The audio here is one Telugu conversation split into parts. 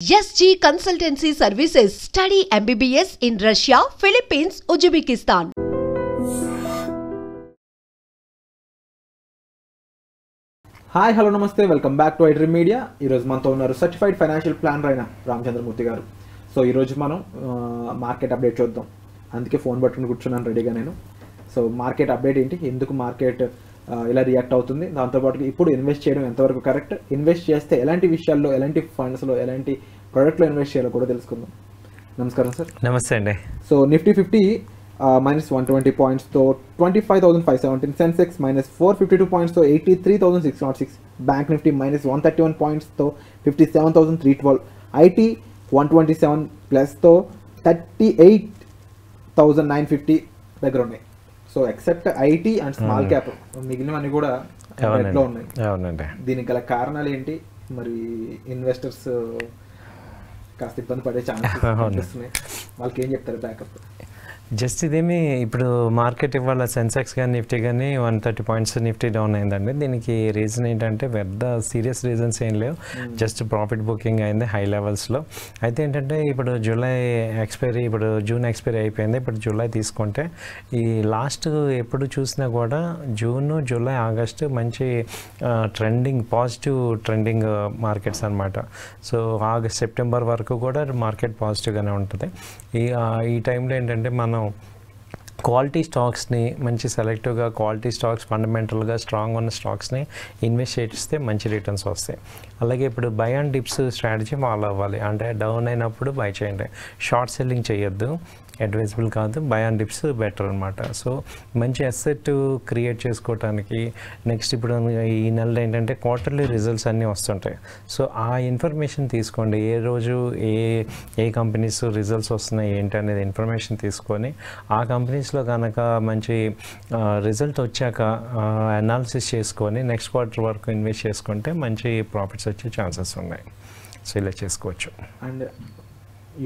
SG Consultancy Services. Study MBBS in Russia, Philippines, Uzbekistan. Hi hello నమస్తే welcome back to iDream media. ఈరోజు మనతో ఉన్నారు సర్టిఫైడ్ ఫైనాన్షియల్ ప్లానర్ అయిన రామచంద్రమూర్తి గారు. సో ఈరోజు మనం మార్కెట్ అప్డేట్ చూద్దాం. అందుకే ఫోన్ పట్టుకుని కూర్చున్నాను రెడీగా నేను. సో మార్కెట్ అప్డేట్ ఏంటి, ఎందుకు మార్కెట్ ఇలా రియాక్ట్ అవుతుంది, దాంతోపాటు ఇప్పుడు ఇన్వెస్ట్ చేయడం ఎంతవరకు కరెక్ట్, ఇన్వెస్ట్ చేస్తే ఎలాంటి విషయాల్లో, ఎలాంటి ఫండ్స్లో, ఎలాంటి ప్రోడక్ట్లో ఇన్వెస్ట్ చేయాలో కూడా తెలుసుకుందాం. నమస్కారం సార్. నమస్తే అండి. సో నిఫ్టీ 50 minus 120 points తో 25,517, సెన్సెక్స్ minus 452 points తో 83,606, బ్యాంక్ నిఫ్టీ minus 131 points తో 57,312, ఐటీ 127 ప్లస్ తో 38,950 దగ్గర ఉన్నాయి. So except IT and small cap మిగిలినవన్నీ కూడా రెడ్లో ఉన్నాయి. దీనికి గల కారణాలు ఏంటి, మరి ఇన్వెస్టర్స్ కాస్త ఇబ్బంది పడే ఛాన్సెస్ కనిపిస్తున్నాయి, వాళ్ళకి ఏం చెప్తారు బ్యాకప్? జస్ట్ ఇదేమి ఇప్పుడు మార్కెట్ ఇవాళ సెన్సెక్స్ కానీ నిఫ్టీ కానీ 130 పాయింట్స్ నిఫ్టీ డౌన్ అయిందండి. దీనికి రీజన్ ఏంటంటే పెద్ద సీరియస్ రీజన్స్ ఏం లేవు, జస్ట్ ప్రాఫిట్ బుకింగ్ అయింది హై లెవెల్స్లో. అయితే ఏంటంటే ఇప్పుడు జూలై ఎక్స్పైరీ, ఇప్పుడు జూన్ ఎక్స్పైరీ అయిపోయింది, ఇప్పుడు జూలై తీసుకుంటే ఈ లాస్ట్ ఎప్పుడు చూసినా కూడా జూన్, జూలై, ఆగస్టు మంచి ట్రెండింగ్, పాజిటివ్ ట్రెండింగ్ మార్కెట్స్ అనమాట. సో ఆగస్ట్, సెప్టెంబర్ వరకు కూడా మార్కెట్ పాజిటివ్గానే ఉంటుంది. ఈ టైంలో ఏంటంటే మనం క్వాలిటీ స్టాక్స్ని మంచి సెలెక్టివ్గా, క్వాలిటీ స్టాక్స్ ఫండమెంటల్గా స్ట్రాంగ్ ఉన్న స్టాక్స్ని ఇన్వెస్ట్ చేస్తే మంచి రిటర్న్స్ వస్తాయి. అలాగే ఇప్పుడు by and dips strategy follow అవ్వాలి. అంటే డౌన్ అయినప్పుడు బై చేయండి, షార్ట్ సెల్లింగ్ చేయొద్దు, అడ్వైజబుల్ కాదు. బై అండ్ డిప్స్ బెటర్ అనమాట. సో మంచి అసెట్ క్రియేట్ చేసుకోవటానికి నెక్స్ట్ ఇప్పుడు ఈ నెలలో ఏంటంటే క్వార్టర్లీ రిజల్ట్స్ అన్నీ వస్తుంటాయి. సో ఆ ఇన్ఫర్మేషన్ తీసుకోండి, ఏ రోజు ఏ కంపెనీస్ రిజల్ట్స్ వస్తున్నాయి ఏంటి అనేది ఇన్ఫర్మేషన్ తీసుకొని ఆ కంపెనీస్లో కనుక మంచి రిజల్ట్ వచ్చాక అనాలిసిస్ చేసుకొని నెక్స్ట్ క్వార్టర్ వరకు ఇన్వెస్ట్ చేసుకుంటే మంచి ప్రాఫిట్స్ వచ్చే ఛాన్సెస్ ఉన్నాయి. సో ఇలా చేసుకోవచ్చు. అండ్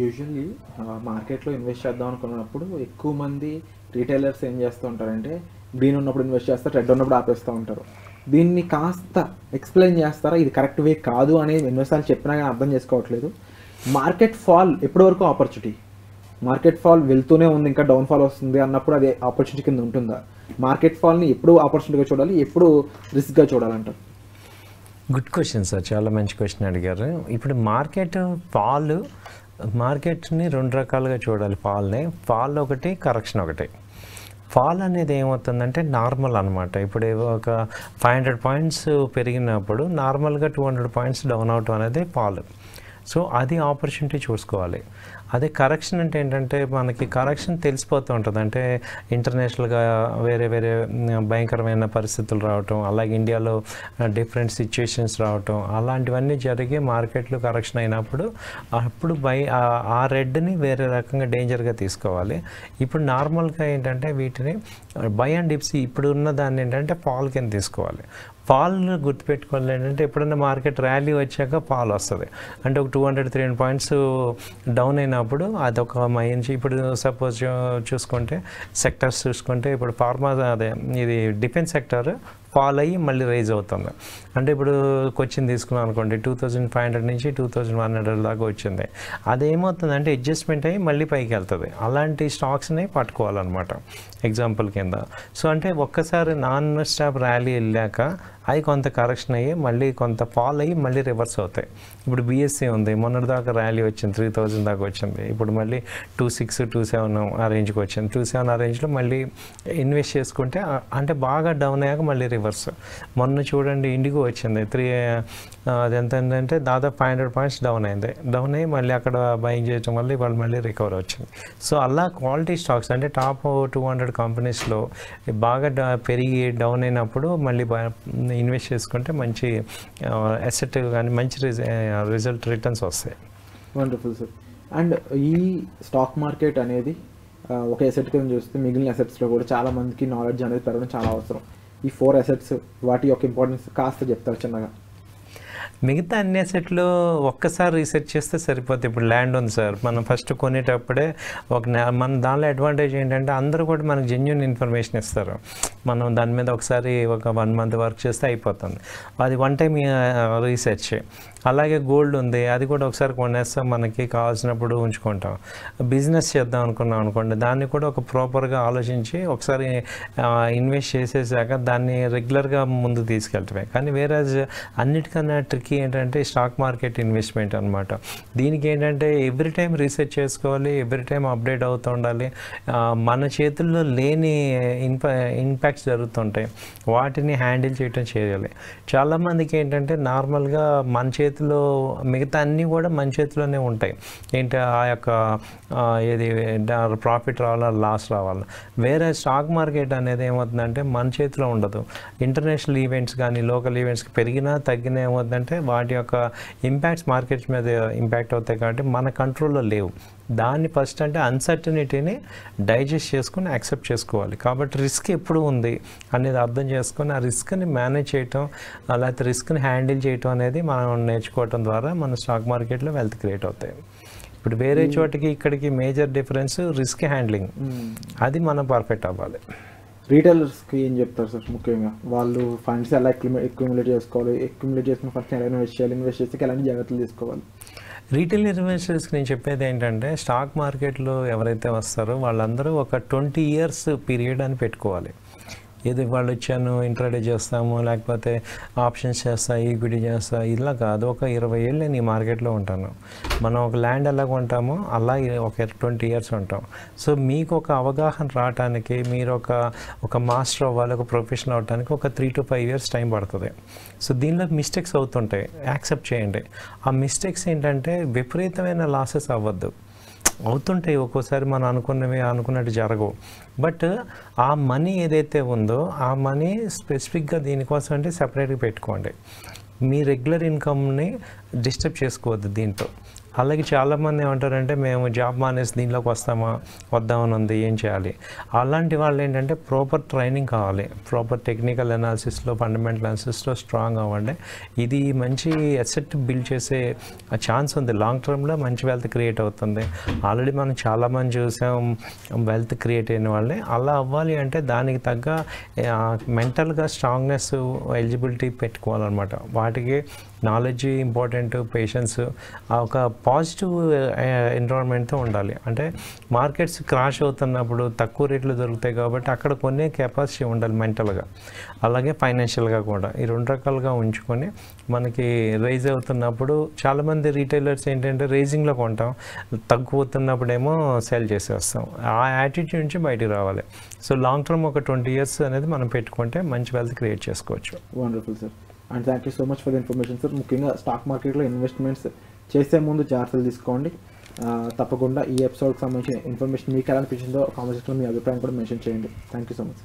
యూజువల్లీ మార్కెట్లో ఇన్వెస్ట్ చేద్దాం అనుకున్నప్పుడు ఎక్కువ మంది రీటైలర్స్ ఏం చేస్తూ ఉంటారంటే గ్రీన్ ఉన్నప్పుడు ఇన్వెస్ట్ చేస్తారు, రెడ్ ఉన్నప్పుడు ఆపేస్తూ ఉంటారు. దీన్ని కాస్త ఎక్స్ప్లెయిన్ చేస్తారా? ఇది కరెక్ట్ వే కాదు అనేది ఎన్నోసార్లు చెప్పినా కానీ అర్థం చేసుకోవట్లేదు. మార్కెట్ ఫాల్ ఎప్పటి వరకు ఆపర్చునిటీ? మార్కెట్ ఫాల్ వెళ్తూనే ఉంది, ఇంకా డౌన్ ఫాల్ వస్తుంది అన్నప్పుడు అది ఆపర్చునిటీ కింద ఉంటుందా? మార్కెట్ ఫాల్ని ఎప్పుడు ఆపర్చునిటీగా చూడాలి, ఎప్పుడు రిస్క్గా చూడాలంటారు? గుడ్ క్వశ్చన్ సార్, చాలా మంచి క్వశ్చన్ అడిగారు. ఇప్పుడు మార్కెట్ని రెండు రకాలుగా చూడాలి. ఫాల్ ఒకటి, కరెక్షన్ ఒకటి. ఫాల్ అనేది ఏమవుతుందంటే నార్మల్ అనమాట. ఇప్పుడు ఒక 500 పాయింట్స్ పెరిగినప్పుడు నార్మల్గా 200 పాయింట్స్ డౌన్ అవటం అనేది ఫాల్. సో అది ఆపర్చునిటీ చూసుకోవాలి. అదే కరెక్షన్ అంటే ఏంటంటే మనకి కరెక్షన్ తెలిసిపోతూ ఉంటుంది. అంటే ఇంటర్నేషనల్గా వేరే భయంకరమైన పరిస్థితులు రావటం, అలాగే ఇండియాలో డిఫరెంట్ సిచ్యుయేషన్స్ రావటం, అలాంటివన్నీ జరిగి మార్కెట్లో కరెక్షన్ అయినప్పుడు అప్పుడు ఆ రెడ్ని వేరే రకంగా డేంజర్గా తీసుకోవాలి. ఇప్పుడు నార్మల్గా ఏంటంటే వీటిని బై అండ్ డిప్స్ ఇప్పుడు ఉన్న దాన్ని ఏంటంటే ఫాల్ కింద తీసుకోవాలి. ఫాల్ గుర్తుపెట్టుకోవాలి ఏంటంటే ఎప్పుడైనా మార్కెట్ ర్యాలీ వచ్చాక ఫాల్ వస్తుంది. అంటే ఒక 200-300 పాయింట్స్ డౌన్ అయినప్పుడు అదొక మంచి, ఇప్పుడు సపోజ్ చూసుకుంటే సెక్టర్స్ చూసుకుంటే ఇప్పుడు ఇది డిఫెన్స్ సెక్టర్ ఫాల్ అయ్యి మళ్ళీ రైజ్ అవుతుంది. అంటే ఇప్పుడు కొచ్చిన్ తీసుకున్నాం అనుకోండి, 2500 నుంచి 2100 దాకా వచ్చింది. అదేమవుతుందంటే అడ్జస్ట్మెంట్ అయ్యి మళ్ళీ పైకి వెళ్తుంది. అలాంటి స్టాక్స్ని పట్టుకోవాలన్నమాట ఎగ్జాంపుల్ కింద. సో అంటే ఒక్కసారి నాన్ స్టాప్ ర్యాలీ వెళ్ళాక అవి కొంత కరెక్షన్ అయ్యి మళ్ళీ కొంత ఫాల్ అయ్యి మళ్ళీ రివర్స్ అవుతాయి. ఇప్పుడు బిఎస్సీ ఉంది, మొన్నటి దాకా ర్యాలీ వచ్చింది, 3000 దాకా వచ్చింది. ఇప్పుడు మళ్ళీ 26-27 ఆ రేంజ్కి వచ్చింది. 27 ఆ రేంజ్లో మళ్ళీ ఇన్వెస్ట్ చేసుకుంటే అంటే బాగా డౌన్ అయ్యాక మళ్ళీ రివర్స్. మొన్న చూడండి ఇండిగో వచ్చింది, అది ఎంత అంటే దాదాపు 500 పాయింట్స్ డౌన్ అయ్యి మళ్ళీ అక్కడ బయింగ్ చేయడం వల్ల ఇవాళ మళ్ళీ రికవర్ వచ్చింది. సో అలా క్వాలిటీ స్టాక్స్ అంటే టాప్ 200 కంపెనీస్లో బాగా పెరిగి డౌన్ అయినప్పుడు మళ్ళీ ఇన్వెస్ట్ చేసుకుంటే మంచి అసెట్ కానీ మంచి రిజల్ట్ రిటర్న్స్ వస్తాయి. Wonderful sir. అండ్ ఈ స్టాక్ మార్కెట్ అనేది ఒక అసెట్ కింద చూస్తే మిగిలిన అసెట్స్లో కూడా చాలా మందికి నాలెడ్జ్ అనేది పెరగడం చాలా అవసరం. ఈ 4 అసెట్స్ వాటి యొక్క ఇంపార్టెన్స్ కాస్త చెప్తారు చిన్నగా? మిగతా అన్ని అసెట్లు ఒక్కసారి రీసెర్చ్ చేస్తే సరిపోతుంది. ఇప్పుడు ల్యాండ్ ఉంది సార్, మనం ఫస్ట్ కొనేటప్పుడే మన దానిలో అడ్వాంటేజ్ ఏంటంటే అందరూ కూడా మనకు జెన్యూన్ ఇన్ఫర్మేషన్ ఇస్తారు. మనం దాని మీద ఒకసారి ఒక 1 month వర్క్ చేస్తే అయిపోతుంది. అది వన్ టైం రీసెర్చ్. అలాగే గోల్డ్ ఉంది, అది కూడా ఒకసారి కొనేస్తాం, మనకి కావాల్సినప్పుడు ఉంచుకుంటాం. బిజినెస్ చేద్దాం అనుకున్నాం అనుకోండి, దాన్ని కూడా ఒక ప్రాపర్గా ఆలోచించి ఒకసారి ఇన్వెస్ట్ చేసేసాక దాన్ని రెగ్యులర్గా ముందు తీసుకెళ్తామే. కానీ వేరే అన్నిటికన్నా ట్రిక్కీ ఏంటంటే స్టాక్ మార్కెట్ ఇన్వెస్ట్మెంట్ అనమాట. దీనికి ఏంటంటే ఎవ్రీ టైం రీసెర్చ్ చేసుకోవాలి, ఎవ్రీ టైం అప్డేట్ అవుతూ ఉండాలి. మన చేతుల్లో లేని ఇంపాక్ట్స్ జరుగుతుంటాయి, వాటిని హ్యాండిల్ చేయటం చేయాలి. చాలామందికి ఏంటంటే నార్మల్గా మన చేతిలో మిగతా అన్నీ కూడా మన చేతిలోనే ఉంటాయి. ఏంటి ఆ యొక్క ఏది ప్రాఫిట్ రావాలా లాస్ రావాలా. వేరే స్టాక్ మార్కెట్ అనేది ఏమవుతుందంటే మన చేతిలో ఉండదు. ఇంటర్నేషనల్ ఈవెంట్స్ కానీ లోకల్ ఈవెంట్స్కి పెరిగినా తగ్గినా ఏమవుతుందంటే వాటి యొక్క ఇంపాక్ట్స్ మార్కెట్స్ మీద ఇంపాక్ట్ అవుతాయి కాబట్టి మన కంట్రోల్లో లేవు. దాన్ని ఫస్ట్ అంటే అన్సర్టనిటీని డైజెస్ట్ చేసుకొని యాక్సెప్ట్ చేసుకోవాలి. కాబట్టి రిస్క్ ఎప్పుడు ఉంది అనేది అర్థం చేసుకొని ఆ రిస్క్ని మేనేజ్ చేయటం, లేకపోతే రిస్క్ని హ్యాండిల్ చేయటం అనేది మనం నేర్చుకోవటం ద్వారా మన స్టాక్ మార్కెట్లో వెల్త్ క్రియేట్ అవుతాయి. ఇప్పుడు వేరే చోటికి ఇక్కడికి మేజర్ డిఫరెన్స్ రిస్క్ హ్యాండ్లింగ్, అది మనం పర్ఫెక్ట్ అవ్వాలి. రీటైలర్స్కి ఏం చెప్తారు సార్? ముఖ్యంగా వాళ్ళు ఫండ్స్ ఎలా అక్యుములేట్ చేసుకోవాలి, అక్యుములేట్ చేసుకున్న ఫండ్స్ ఎలా ఇన్వెస్ట్ చేయాలి, ఇన్వెస్ట్ చేస్తే ఎలాంటి జాగ్రత్తలు తీసుకోవాలి? రీటైల్ ఇన్వెస్టర్స్కి నేను చెప్పేది ఏంటంటే స్టాక్ మార్కెట్లో ఎవరైతే వస్తారో వాళ్ళందరూ ఒక 20 years పీరియడ్ అని పెట్టుకోవాలి. ఏది వాళ్ళు వచ్చాను ఇంట్రాడే చేస్తాము, లేకపోతే ఆప్షన్స్ చేస్తా, ఈక్విటీ చేస్తా, ఇలా కాదు. ఒక 20 ఏళ్ళు నేను ఈ మార్కెట్లో ఉంటాను. మనం ఒక ల్యాండ్ ఎలా కొంటామో అలా ఒక 20 years ఉంటాం. సో మీకు ఒక అవగాహన రావడానికి, మీరు ఒక మాస్టర్ అవ్వాలి, ఒక ప్రొఫెషనల్ అవ్వడానికి ఒక 3 to 5 years టైం పడుతుంది. సో దీనిలో మిస్టేక్స్ అవుతుంటాయి, యాక్సెప్ట్ చేయండి. ఆ మిస్టేక్స్ ఏంటంటే విపరీతమైన లాసెస్ అవ్వద్దు, అవుతుంటాయి ఒక్కోసారి, మనం అనుకున్నట్టు జరగవు. బట్ ఆ మనీ ఏదైతే ఉందో ఆ మనీ స్పెసిఫిక్గా దీనికోసం అంటే సపరేట్గా పెట్టుకోండి. మీ రెగ్యులర్ ఇన్కమ్ని డిస్టర్బ్ చేసుకోవద్దు దీంతో. అలాగే చాలామంది ఏమంటారంటే మేము జాబ్ మానేసి దీనిలోకి వద్దామని ఉంది, ఏం చేయాలి? అలాంటి వాళ్ళు ఏంటంటే ప్రాపర్ ట్రైనింగ్ కావాలి, ప్రాపర్ టెక్నికల్ అనాలిసిస్లో, ఫండమెంటల్ అనాలిసిస్లో స్ట్రాంగ్ అవ్వండి. ఇది మంచి అసెట్ బిల్డ్ చేసే ఛాన్స్ ఉంది, లాంగ్ టర్మ్లో మంచి వెల్త్ క్రియేట్ అవుతుంది. ఆల్రెడీ మనం చాలామంది చూసాం వెల్త్ క్రియేట్ అయిన వాళ్ళని. అలా అవ్వాలి అంటే దానికి తగ్గ మెంటల్గా స్ట్రాంగ్నెస్, ఎలిజిబిలిటీ పెట్టుకోవాలన్నమాట. వాటికి నాలెడ్జ్ ఇంపార్టెంట్, పేషెన్స్, ఒక పాజిటివ్ ఎన్విరాన్మెంట్తో ఉండాలి. అంటే మార్కెట్స్ క్రాష్ అవుతున్నప్పుడు తక్కువ రేట్లు దొరుకుతాయి కాబట్టి అక్కడ కొనే కెపాసిటీ ఉండాలి మెంటల్గా, అలాగే ఫైనాన్షియల్గా కూడా. ఈ 2 రకాలుగా ఉంచుకొని మనకి రైజ్ అవుతున్నప్పుడు చాలామంది రీటైలర్స్ ఏంటంటే రైజింగ్లో కొంటాం, తగ్గిపోతున్నప్పుడేమో సెల్ చేసేస్తాం. ఆ యాటిట్యూడ్ నుంచి బయటికి రావాలి. సో లాంగ్ టర్మ్ ఒక 20 years అనేది మనం పెట్టుకుంటే మంచి వెల్త్ క్రియేట్ చేసుకోవచ్చు. Wonderful sir, and thank you so much for the information sir. ముఖ్యంగా స్టాక్ మార్కెట్లో ఇన్వెస్ట్మెంట్స్ చేసే ముందు జాగ్రత్తలు తీసుకోండి. తప్పకుండా ఈ ఎపిసోడ్కి సంబంధించిన ఇన్ఫర్మేషన్ మీకు ఎలా అనిపించిందో కామెంట్ సెక్షన్లో మీ అభిప్రాయం కూడా మెన్షన్ చేయండి. Thank you so much.